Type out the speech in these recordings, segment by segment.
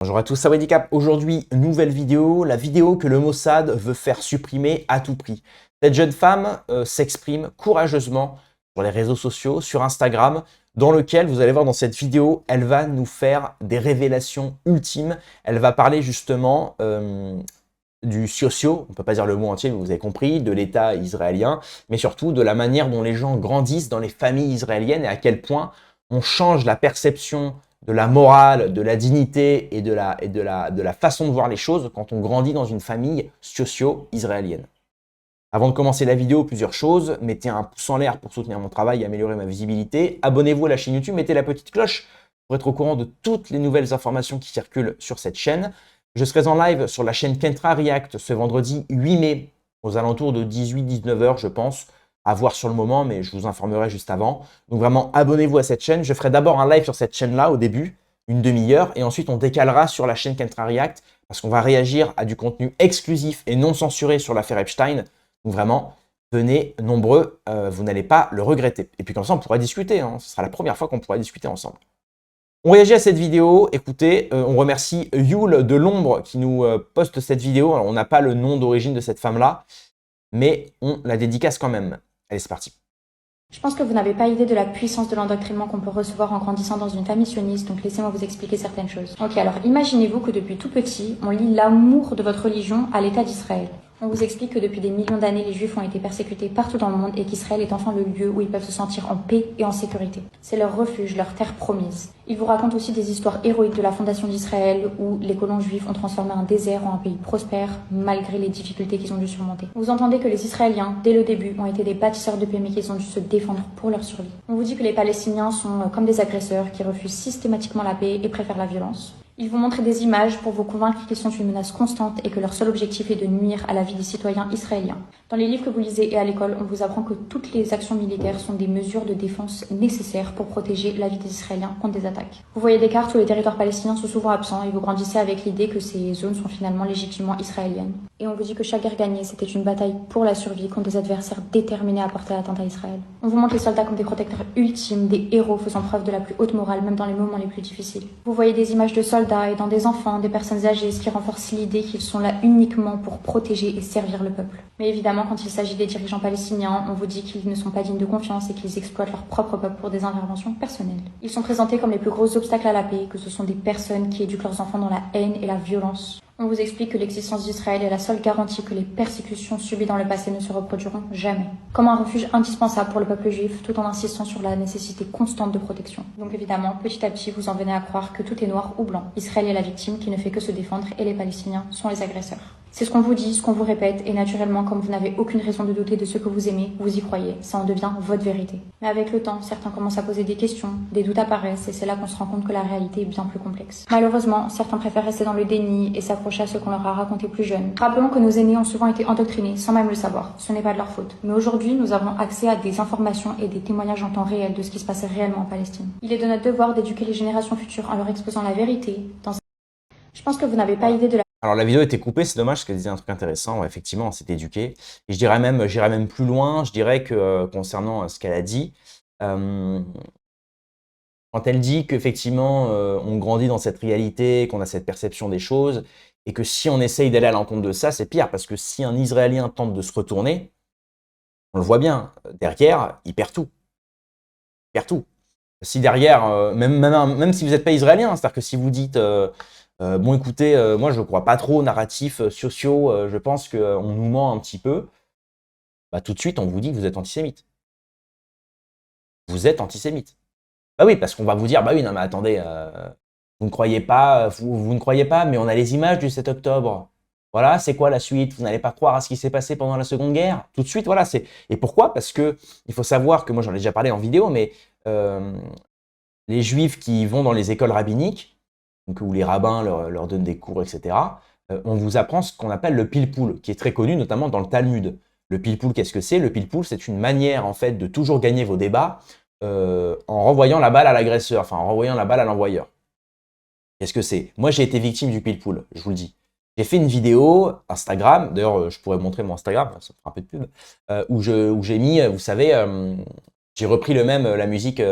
Bonjour à tous, c'est Wedicap. Aujourd'hui, nouvelle vidéo, la vidéo que le Mossad veut faire supprimer à tout prix. Cette jeune femme s'exprime courageusement sur les réseaux sociaux, sur Instagram, dans lequel, vous allez voir dans cette vidéo, elle va nous faire des révélations ultimes. Elle va parler justement du socio, on ne peut pas dire le mot entier, mais vous avez compris, de l'État israélien, mais surtout de la manière dont les gens grandissent dans les familles israéliennes et à quel point on change la perception de la morale, de la dignité et de la façon de voir les choses quand on grandit dans une famille socio-israélienne. Avant de commencer la vidéo, plusieurs choses. Mettez un pouce en l'air pour soutenir mon travail et améliorer ma visibilité. Abonnez-vous à la chaîne YouTube, mettez la petite cloche pour être au courant de toutes les nouvelles informations qui circulent sur cette chaîne. Je serai en live sur la chaîne Kentra React ce vendredi 8 mai aux alentours de 18-19 h, je pense. À voir sur le moment, mais je vous informerai juste avant. Donc vraiment, abonnez-vous à cette chaîne. Je ferai d'abord un live sur cette chaîne-là au début, une demi-heure, et ensuite on décalera sur la chaîne Kentra React parce qu'on va réagir à du contenu exclusif et non censuré sur l'affaire Epstein. Donc vraiment, venez nombreux, vous n'allez pas le regretter. Et puis comme ça, on pourra discuter. Ce sera la première fois qu'on pourra discuter ensemble. On réagit à cette vidéo. Écoutez, on remercie Yule de l'ombre qui nous poste cette vidéo. Alors, on n'a pas le nom d'origine de cette femme-là, mais on la dédicace quand même. Allez, c'est parti. Je pense que vous n'avez pas idée de la puissance de l'endoctrinement qu'on peut recevoir en grandissant dans une famille sioniste, donc laissez-moi vous expliquer certaines choses. Ok, alors imaginez-vous que depuis tout petit, on lie l'amour de votre religion à l'État d'Israël. On vous explique que depuis des millions d'années, les Juifs ont été persécutés partout dans le monde et qu'Israël est enfin le lieu où ils peuvent se sentir en paix et en sécurité. C'est leur refuge, leur terre promise. Ils vous racontent aussi des histoires héroïques de la fondation d'Israël où les colons juifs ont transformé un désert en un pays prospère malgré les difficultés qu'ils ont dû surmonter. Vous entendez que les Israéliens, dès le début, ont été des bâtisseurs de paix mais qu'ils ont dû se défendre pour leur survie. On vous dit que les Palestiniens sont comme des agresseurs qui refusent systématiquement la paix et préfèrent la violence. Ils vous montrent des images pour vous convaincre qu'ils sont une menace constante et que leur seul objectif est de nuire à la vie des citoyens israéliens. Dans les livres que vous lisez et à l'école, on vous apprend que toutes les actions militaires sont des mesures de défense nécessaires pour protéger la vie des Israéliens contre des attaques. Vous voyez des cartes où les territoires palestiniens sont souvent absents et vous grandissez avec l'idée que ces zones sont finalement légitimement israéliennes. Et on vous dit que chaque guerre gagnée, c'était une bataille pour la survie contre des adversaires déterminés à porter l'atteinte à Israël. On vous montre les soldats comme des protecteurs ultimes, des héros faisant preuve de la plus haute morale, même dans les moments les plus difficiles. Vous voyez des images de soldats et dans des enfants, des personnes âgées, ce qui renforce l'idée qu'ils sont là uniquement pour protéger et servir le peuple. Mais évidemment, quand il s'agit des dirigeants palestiniens, on vous dit qu'ils ne sont pas dignes de confiance et qu'ils exploitent leur propre peuple pour des interventions personnelles. Ils sont présentés comme les plus gros obstacles à la paix, que ce sont des personnes qui éduquent leurs enfants dans la haine et la violence. On vous explique que l'existence d'Israël est la seule garantie que les persécutions subies dans le passé ne se reproduiront jamais. Comme un refuge indispensable pour le peuple juif, tout en insistant sur la nécessité constante de protection. Donc évidemment, petit à petit, vous en venez à croire que tout est noir ou blanc. Israël est la victime qui ne fait que se défendre et les Palestiniens sont les agresseurs. C'est ce qu'on vous dit, ce qu'on vous répète, et naturellement, comme vous n'avez aucune raison de douter de ce que vous aimez, vous y croyez. Ça en devient votre vérité. Mais avec le temps, certains commencent à poser des questions, des doutes apparaissent, et c'est là qu'on se rend compte que la réalité est bien plus complexe. Malheureusement, certains préfèrent rester dans le déni et s'accrocher à ce qu'on leur a raconté plus jeune. Rappelons que nos aînés ont souvent été endoctrinés, sans même le savoir. Ce n'est pas de leur faute. Mais aujourd'hui, nous avons accès à des informations et des témoignages en temps réel de ce qui se passait réellement en Palestine. Il est de notre devoir d'éduquer les générations futures en leur exposant la vérité. Je pense que vous n'avez pas idée de la... Alors la vidéo était coupée, c'est dommage parce qu'elle disait un truc intéressant. Ouais, effectivement, on s'est éduqué. Et j'irais même plus loin. Je dirais que concernant ce qu'elle a dit, quand elle dit qu'effectivement on grandit dans cette réalité, qu'on a cette perception des choses, et que si on essaye d'aller à l'encontre de ça, c'est pire parce que si un Israélien tente de se retourner, on le voit bien, derrière, il perd tout. Il perd tout. Si derrière, même si vous n'êtes pas israélien, c'est-à-dire que si vous dites bon écoutez, moi je ne crois pas trop aux narratifs sociaux, je pense qu'on nous ment un petit peu, bah, tout de suite on vous dit que vous êtes antisémite. Vous êtes antisémite. Bah oui, parce qu'on va vous dire, bah oui, non mais attendez, vous ne croyez pas, vous ne croyez pas, mais on a les images du 7 octobre. Voilà, c'est quoi la suite? Vous n'allez pas croire à ce qui s'est passé pendant la Seconde Guerre? Tout de suite, voilà. Et pourquoi? Parce que il faut savoir que, moi j'en ai déjà parlé en vidéo, mais les juifs qui vont dans les écoles rabbiniques, donc où les rabbins leur donnent des cours, etc., on vous apprend ce qu'on appelle le pilpoul, qui est très connu notamment dans le Talmud. Le pilpoul, qu'est-ce que c'est? Le pilpoul, c'est une manière en fait de toujours gagner vos débats en renvoyant la balle à l'agresseur, enfin en renvoyant la balle à l'envoyeur. Qu'est-ce que c'est? Moi, j'ai été victime du pilpoul, je vous le dis. J'ai fait une vidéo Instagram, d'ailleurs, je pourrais montrer mon Instagram, ça fera un peu de pub, où j'ai mis, vous savez, j'ai repris la musique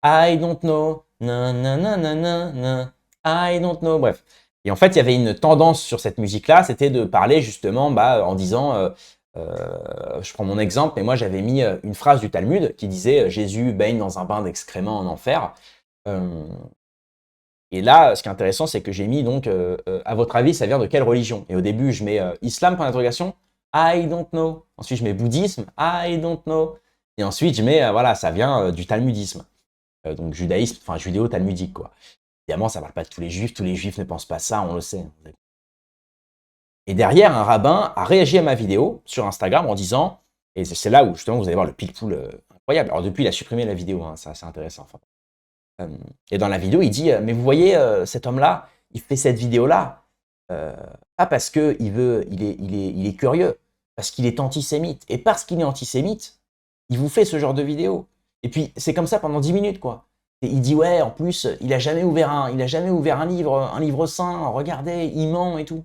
I don't know, na na na na na na, I don't know, bref. Et en fait, il y avait une tendance sur cette musique-là, c'était de parler justement en disant, je prends mon exemple, mais moi j'avais mis une phrase du Talmud qui disait Jésus baigne dans un bain d'excréments en enfer. Euh, et là, ce qui est intéressant, c'est que j'ai mis donc, à votre avis, ça vient de quelle religion? Et au début, je mets islam, point d'interrogation, I don't know. Ensuite, je mets bouddhisme, I don't know. Et ensuite, je mets, voilà, ça vient du talmudisme. Donc judaïsme, enfin judéo-talmudique, quoi. Évidemment, ça ne parle pas de tous les juifs ne pensent pas ça, on le sait. Et derrière, un rabbin a réagi à ma vidéo sur Instagram en disant, et c'est là où justement vous allez voir le pile-poule incroyable. Alors depuis, il a supprimé la vidéo, hein, ça c'est intéressant. Enfin, et dans la vidéo, il dit, mais vous voyez, cet homme-là, il fait cette vidéo-là, pas parce qu'il est curieux, parce qu'il est antisémite. Et parce qu'il est antisémite, il vous fait ce genre de vidéo. Et puis, c'est comme ça pendant 10 minutes, quoi. Et il dit, ouais, en plus, il a jamais ouvert un livre saint, regardez, il ment et tout.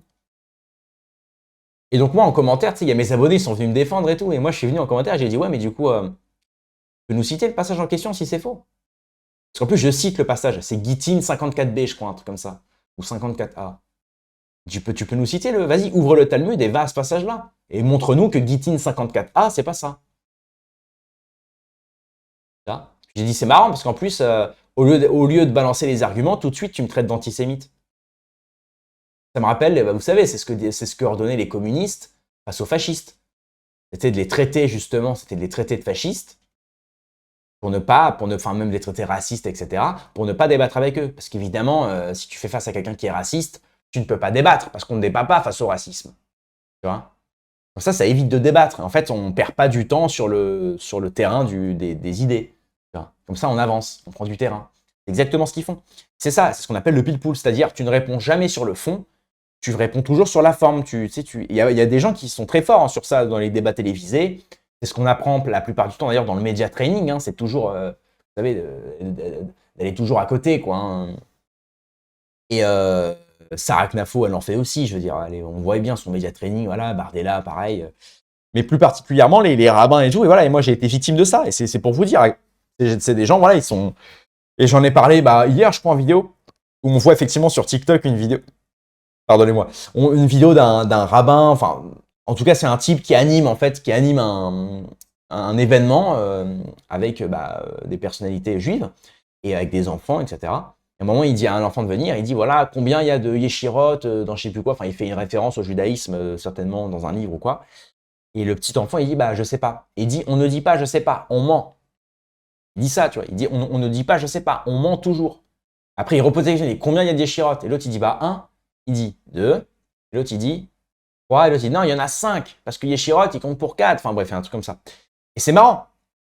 Et donc moi, en commentaire, tu sais, il y a mes abonnés, ils sont venus me défendre et tout. Et moi, je suis venu en commentaire, j'ai dit, ouais, mais du coup, tu peux nous citer le passage en question si c'est faux? Parce qu'en plus, je cite le passage, c'est Gittin 54b, je crois, un truc comme ça. Ou 54a. Tu peux nous citer le... Vas-y, ouvre le Talmud et va à ce passage-là. Et montre-nous que Gittin 54a, c'est pas ça. J'ai dit, c'est marrant, parce qu'en plus, au lieu de balancer les arguments, tout de suite, tu me traites d'antisémite. Ça me rappelle, vous savez, c'est ce que ordonnaient les communistes face aux fascistes. C'était de les traiter, justement, c'était de les traiter de fascistes, enfin même de les traiter racistes, etc., pour ne pas débattre avec eux. Parce qu'évidemment, si tu fais face à quelqu'un qui est raciste, tu ne peux pas débattre, parce qu'on ne débat pas face au racisme. Tu vois? Donc ça évite de débattre. En fait, on ne perd pas du temps sur le terrain des idées. Tu vois? Comme ça, on avance, on prend du terrain. C'est exactement ce qu'ils font. C'est ça, c'est ce qu'on appelle le pile-poule, c'est-à-dire tu ne réponds jamais sur le fond, tu réponds toujours sur la forme. Il y a des gens qui sont très forts sur ça dans les débats télévisés. C'est ce qu'on apprend la plupart du temps d'ailleurs dans le média training. Hein, c'est toujours, vous savez, d'aller toujours à côté, quoi. Hein. Et Sarah Knafo, elle en fait aussi. Je veux dire, on voit bien son média training. Voilà, Bardella, pareil. Mais plus particulièrement les rabbins et tout. Et voilà, et moi j'ai été victime de ça. Et c'est pour vous dire, c'est des gens, voilà, ils sont. Et j'en ai parlé hier, je crois, en vidéo, où on voit effectivement sur TikTok une vidéo. Pardonnez-moi, une vidéo d'un rabbin, enfin, en tout cas, c'est un type qui anime, en fait, un événement avec des personnalités juives et avec des enfants, etc. Et à un moment, il dit à un enfant de venir, il dit, voilà, combien il y a de yeshirot dans je sais plus quoi, enfin, il fait une référence au judaïsme, certainement dans un livre ou quoi. Et le petit enfant, il dit, je sais pas. Et il dit, on ne dit pas, je sais pas, on ment. Il dit ça, tu vois, il dit, on ne dit pas, je sais pas, on ment toujours. Après, il repose la question, il dit, combien il y a de yeshirot? Et l'autre, il dit, un. Il dit 2, l'autre il dit 3, et l'autre il dit non, il y en a 5, parce que Yeshirot il compte pour 4, enfin bref, un truc comme ça. Et c'est marrant.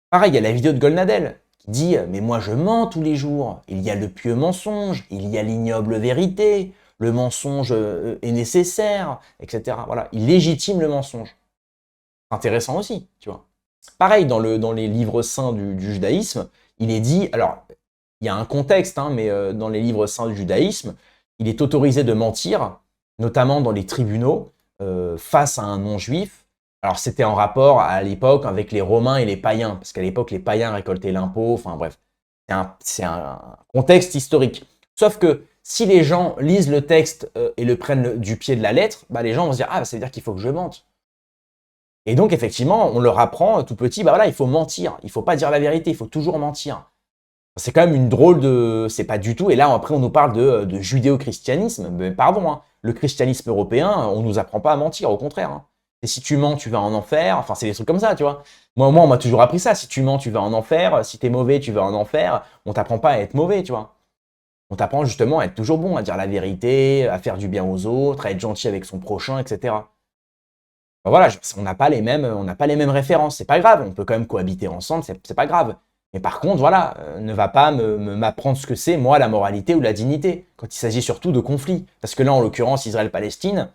Pareil, il y a la vidéo de Golnadel qui dit mais moi je mens tous les jours, il y a le pieux mensonge, il y a l'ignoble vérité, le mensonge est nécessaire, etc. Voilà, il légitime le mensonge. C'est intéressant aussi, tu vois. Pareil, dans les livres saints du judaïsme, il est dit, alors il y a un contexte, hein, mais dans les livres saints du judaïsme, il est autorisé de mentir, notamment dans les tribunaux, face à un non-juif. Alors, c'était en rapport à l'époque avec les Romains et les païens, parce qu'à l'époque, les païens récoltaient l'impôt, enfin bref. C'est un contexte historique. Sauf que si les gens lisent le texte et le prennent du pied de la lettre, les gens vont se dire « Ah, ça veut dire qu'il faut que je mente ». Et donc, effectivement, on leur apprend tout petit, voilà, il faut mentir, il ne faut pas dire la vérité, il faut toujours mentir. C'est quand même une drôle de... C'est pas du tout... Et là, après, on nous parle de judéo-christianisme. Mais pardon, hein, le christianisme européen, on nous apprend pas à mentir, au contraire. Hein. Et si tu mens, tu vas en enfer. Enfin, c'est des trucs comme ça, tu vois. Moi, on m'a toujours appris ça. Si tu mens, tu vas en enfer. Si t'es mauvais, tu vas en enfer. On t'apprend pas à être mauvais, tu vois. On t'apprend justement à être toujours bon, à dire la vérité, à faire du bien aux autres, à être gentil avec son prochain, etc. Voilà, on n'a pas les mêmes références. C'est pas grave. On peut quand même cohabiter ensemble. C'est pas grave. Mais par contre, voilà, ne va pas m'apprendre ce que c'est, moi, la moralité ou la dignité, quand il s'agit surtout de conflits. Parce que là, en l'occurrence, Israël-Palestine,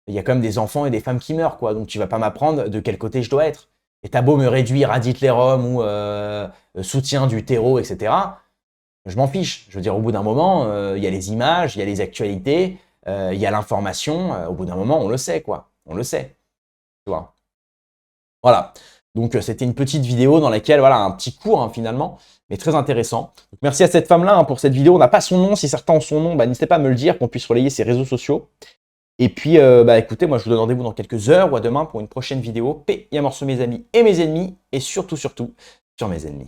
il y a quand même des enfants et des femmes qui meurent, quoi. Donc tu vas pas m'apprendre de quel côté je dois être. Et t'as beau me réduire à Hitlerum ou soutien du terreau, etc. Je m'en fiche. Je veux dire, au bout d'un moment, il y a les images, il y a les actualités, il y a l'information. Au bout d'un moment, on le sait, quoi. On le sait. Tu vois. Voilà. Donc, c'était une petite vidéo dans laquelle, voilà, un petit cours hein, finalement, mais très intéressant. Donc, merci à cette femme-là hein, pour cette vidéo. On n'a pas son nom. Si certains ont son nom, bah, n'hésitez pas à me le dire, qu'on puisse relayer ses réseaux sociaux. Et puis, bah, écoutez, moi, je vous donne rendez-vous dans quelques heures ou à demain pour une prochaine vidéo. Paix et amorceau mes amis et mes ennemis. Et surtout, surtout, sur mes ennemis.